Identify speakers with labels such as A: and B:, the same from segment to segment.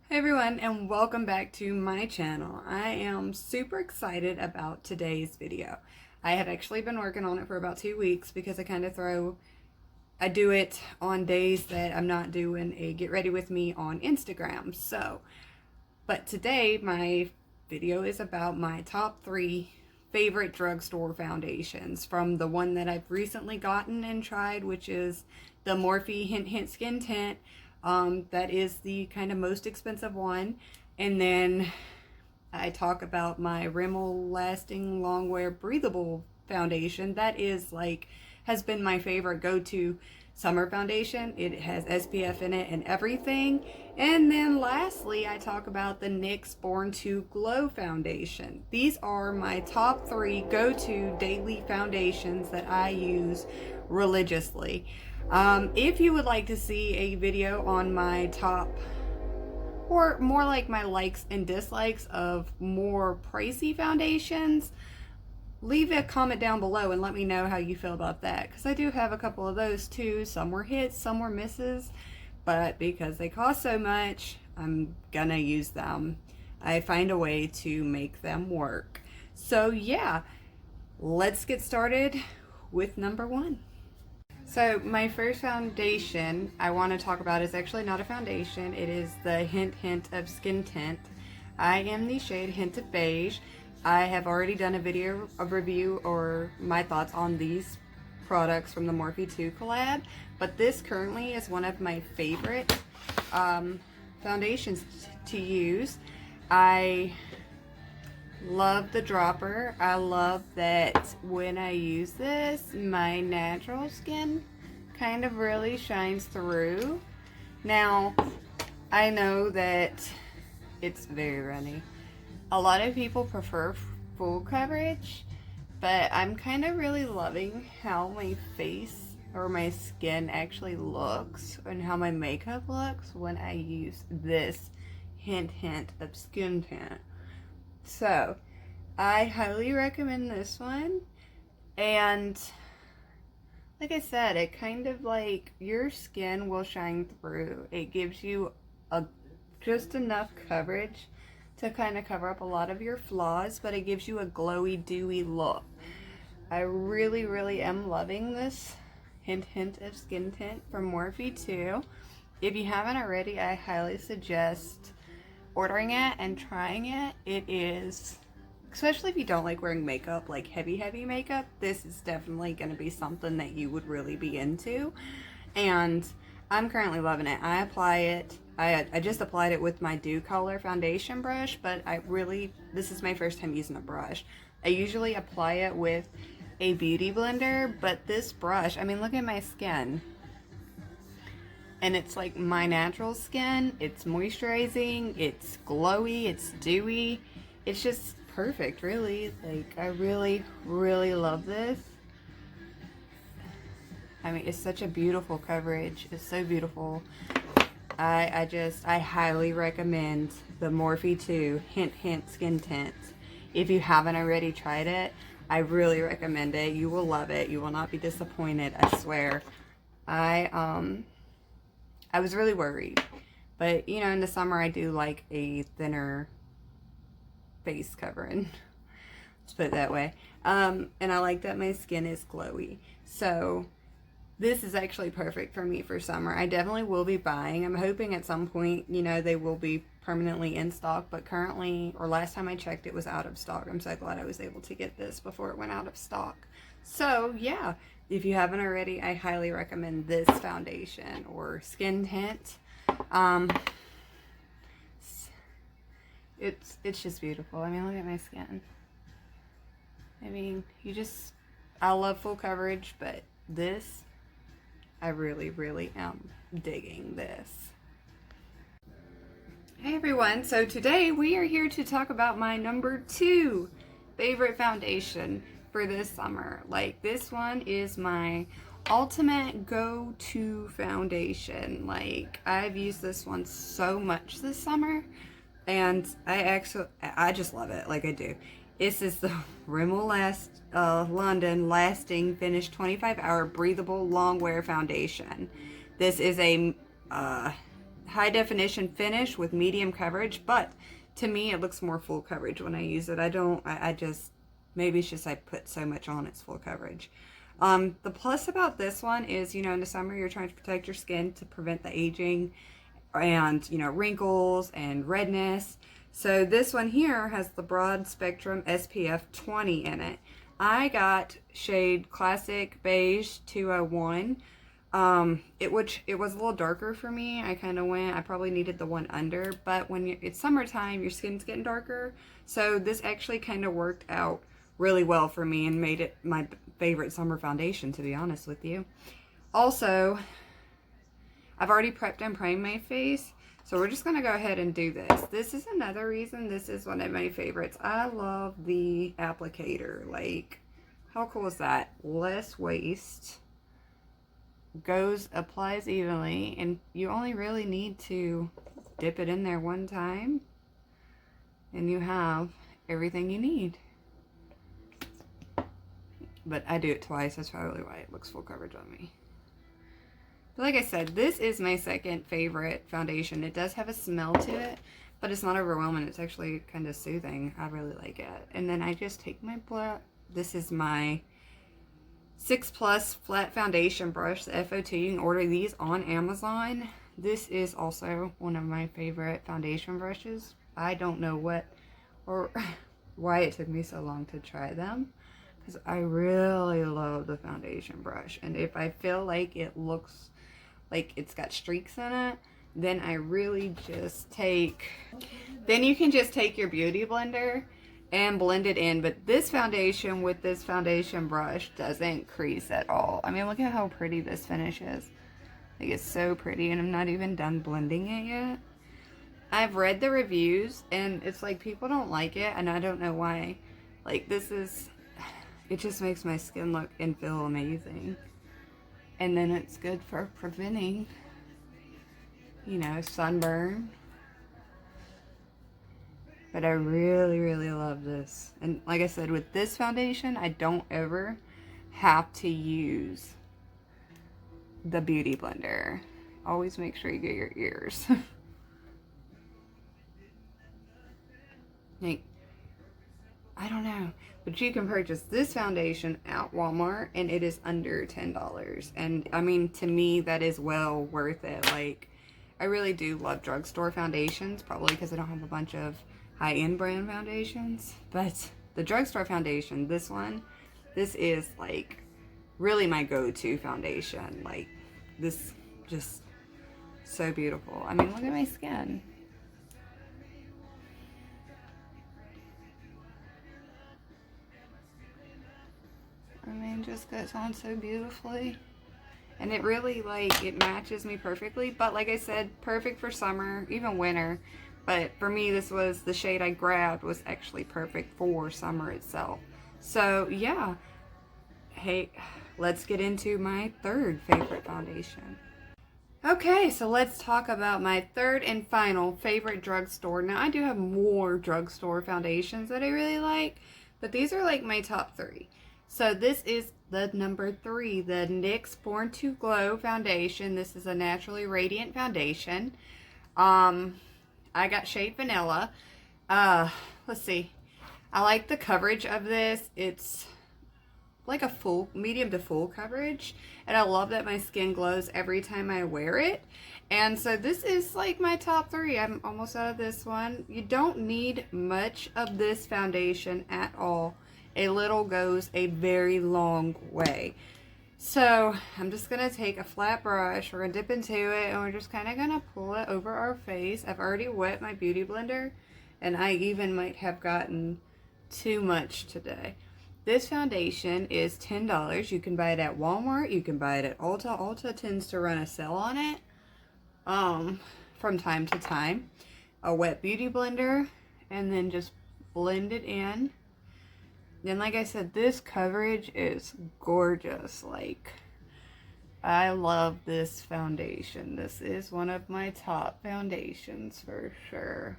A: Hey everyone, and welcome back to my channel. I am super excited about today's video. I have actually been working on it for about 2 weeks because I do it on days that I'm not doing a get ready with me on Instagram. But today my video is about my top 3 favorite drugstore foundations, from the one that I've recently gotten and tried, which is the Morphe Hint Hint Skin Tint. That is the kind of most expensive one. And then I talk about my Rimmel Lasting Longwear Breathable Foundation. That has been my favorite go-to summer foundation. It has SPF in it and everything. And then lastly, I talk about the NYX Born to Glow Foundation. These are my top 3 go-to daily foundations that I use religiously. If you would like to see a video on my top, or more like my likes and dislikes of more pricey foundations, leave a comment down below and let me know how you feel about that, because I do have a couple of those too. Some were hits, some were misses, but because they cost so much, I'm gonna use them. I find a way to make them work. So yeah, let's get started with number 1. So my first foundation I want to talk about is actually not a foundation. It is the Hint Hint of Skin Tint. I am the shade Hint of Beige. I have already done a video of review or my thoughts on these products from the Morphe 2 collab, but this currently is one of my favorite foundations to use. I love the dropper. I love that when I use this, my natural skin kind of really shines through. Now, I know that it's very runny. A lot of people prefer full coverage, but I'm kind of really loving how my face or my skin actually looks and how my makeup looks when I use this Hint Hint of Skin Tint. So, I highly recommend this one, and like I said, it kind of like your skin will shine through. It gives you just enough coverage to kind of cover up a lot of your flaws, but it gives you a glowy, dewy look. I really am loving this Hint Hint of Skin Tint from Morphe 2. If you haven't already, I highly suggest ordering it and trying it. It is, especially if you don't like wearing makeup, like heavy makeup, this is definitely going to be something that you would really be into. And I'm currently loving it. I apply it, I just applied it with my Dew Color foundation brush, but this is my first time using a brush. I usually apply it with a beauty blender, but this brush, I mean, look at my skin. And it's like my natural skin. It's moisturizing, it's glowy, it's dewy. It's just perfect, really. Like, I really love this. I mean, it's such a beautiful coverage. It's so beautiful. I highly recommend the Morphe 2 Hint Hint Skin Tint. If you haven't already tried it, I really recommend it. You will love it. You will not be disappointed, I swear. I was really worried, but you know, in the summer I do like a thinner face covering, let's put it that way. And I like that my skin is glowy, so this is actually perfect for me for summer. I definitely will be buying. I'm hoping at some point, you know, they will be permanently in stock, but currently, or last time I checked, it was out of stock. I'm so glad I was able to get this before it went out of stock. So yeah, if you haven't already, I highly recommend this foundation or skin tint. It's just beautiful. I mean, look at my skin. I mean, I love full coverage, but this, I really am digging this. Hey everyone, so today we are here to talk about my number 2 favorite foundation for this summer. Like, this one is my ultimate go-to foundation. Like, I've used this one so much this summer, and I just love it. Like, I do. This is the Rimmel London Lasting Finish 25 Hour Breathable Longwear Foundation. This is a high definition finish with medium coverage, but to me it looks more full coverage when I use it. I just, maybe it's just I put so much on it's full coverage. The plus about this one is, you know, in the summer you're trying to protect your skin to prevent the aging and, you know, wrinkles and redness. So this one here has the broad spectrum SPF 20 in it. I got shade Classic Beige 201. It was a little darker for me. I probably needed the one under, but when it's summertime, your skin's getting darker. So this actually kind of worked out really well for me and made it my favorite summer foundation, to be honest with you. Also, I've already prepped and primed my face, so we're just going to go ahead and do this. This is another reason this is one of my favorites. I love the applicator. Like, how cool is that? Less waste. Applies evenly, and you only really need to dip it in there one time, and you have everything you need. But I do it twice. That's probably why it looks full coverage on me. But like I said, this is my second favorite foundation. It does have a smell to it, but it's not overwhelming. It's actually kind of soothing. I really like it. And then I just take my this is my 6 Plus flat foundation brush, the FO2. You can order these on Amazon. This is also one of my favorite foundation brushes. I don't know why it took me so long to try them, because I really love the foundation brush. And if I feel like it looks like it's got streaks in it, then I really just then you can just take your beauty blender and blend it in. But this foundation with this foundation brush doesn't crease at all. I mean, look at how pretty this finish is. Like, it's so pretty, and I'm not even done blending it yet. I've read the reviews, and it's like people don't like it, and I don't know why. Like, it just makes my skin look and feel amazing. And then it's good for preventing, you know, sunburn. But I really, really love this. And like I said, with this foundation, I don't ever have to use the beauty blender. Always make sure you get your ears. Like, I don't know, but you can purchase this foundation at Walmart and it is under $10. And I mean, to me, that is well worth it. Like, I really do love drugstore foundations, probably because I don't have a bunch of high-end brand foundations. But the drugstore foundation, this is like really my go-to foundation. Like, this just so beautiful. I mean, look at my skin. I mean, just goes on so beautifully. And it really, like, it matches me perfectly. But like I said, perfect for summer, even winter. But for me, the shade I grabbed was actually perfect for summer itself. So, yeah. Hey, let's get into my third favorite foundation. Okay, so let's talk about my third and final favorite drugstore. Now, I do have more drugstore foundations that I really like, but these are like my top 3. So this is the number 3, the NYX Born to Glow foundation. This is a naturally radiant foundation. I got shade Vanilla. Let's see. I like the coverage of this. It's like a medium to full coverage, and I love that my skin glows every time I wear it. And so this is like my top 3. I'm almost out of this one. You don't need much of this foundation at all. A little goes a very long way. So I'm just going to take a flat brush. We're going to dip into it, and we're just kind of going to pull it over our face. I've already wet my beauty blender, and I even might have gotten too much today. This foundation is $10. You can buy it at Walmart. You can buy it at Ulta. Ulta tends to run a sale on it from time to time. A wet beauty blender, and then just blend it in. Then, like I said, this coverage is gorgeous. Like, I love this foundation. This is one of my top foundations for sure.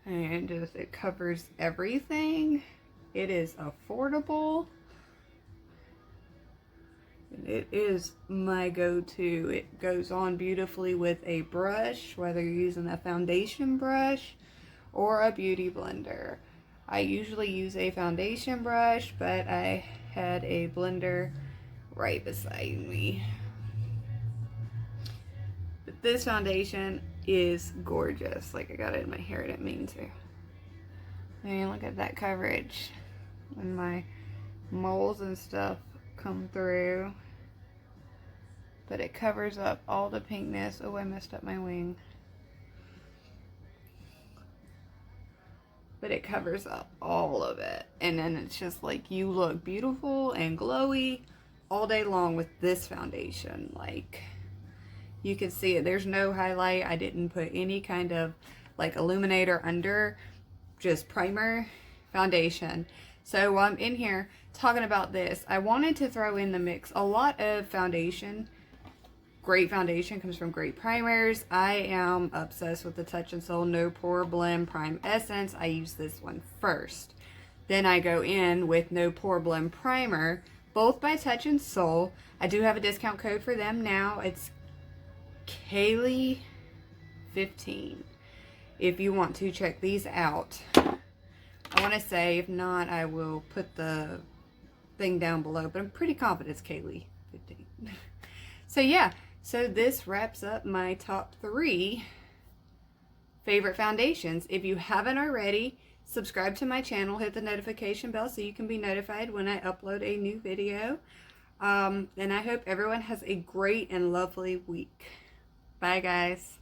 A: And it covers everything. It is affordable. It is my go-to. It goes on beautifully with a brush, whether you're using a foundation brush or a beauty blender. I usually use a foundation brush, but I had a blender right beside me. But this foundation is gorgeous. Like, I got it in my hair, I didn't mean to. I mean, look at that coverage. When my moles and stuff come through. But it covers up all the pinkness. Oh, I messed up my wing. But it covers up all of it. And then it's just like, you look beautiful and glowy all day long with this foundation. Like, you can see it. There's no highlight. I didn't put any kind of like illuminator under. Just primer, foundation. So while I'm in here talking about this, I wanted to throw in the mix. A lot of foundation, great foundation, comes from great primers. I am obsessed with the Touch and Soul No Pore Blend Prime Essence. I use this one first. Then I go in with No Pore Blend Primer, both by Touch and Soul. I do have a discount code for them now. It's Kaylee15. If you want to check these out. I want to say, if not, I will put the thing down below, but I'm pretty confident it's Kaylee15. So yeah, so this wraps up my top 3 favorite foundations. If you haven't already, subscribe to my channel, hit the notification bell so you can be notified when I upload a new video. And I hope everyone has a great and lovely week. Bye, guys.